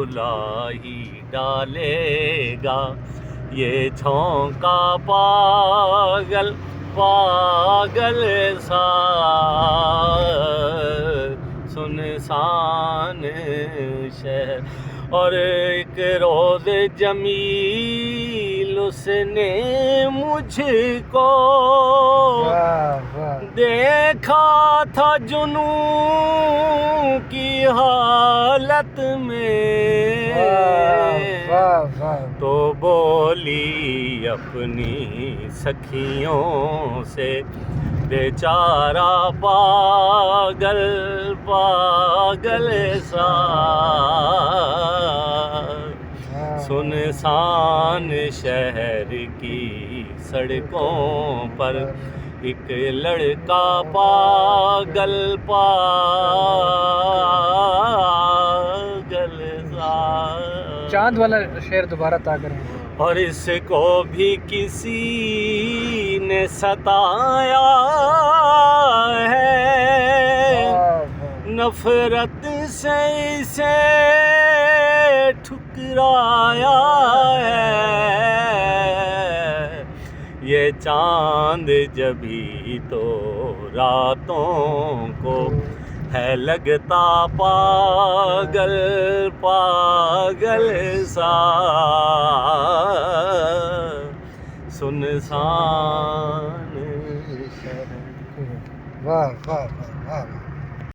रुला ही डालेगा। ये झोंका पागल पागल सा सुनसान शहर। और एक रोज जमील उसने मुझको देखा था जुनू की हालत में, तो बोली अपनी सखियों से बेचारा पागल पागल सा सुनसान शहर की सड़कों पर एक लड़का पागल पागल सा। चांद वाला शेर दोबारा ताकर। और इसको भी किसी ने सताया है, नफरत से इसे ठुकराया है। ये चांद जभी तो रातों को है लगता पागल पागल सा सुनसान। वाह वाह।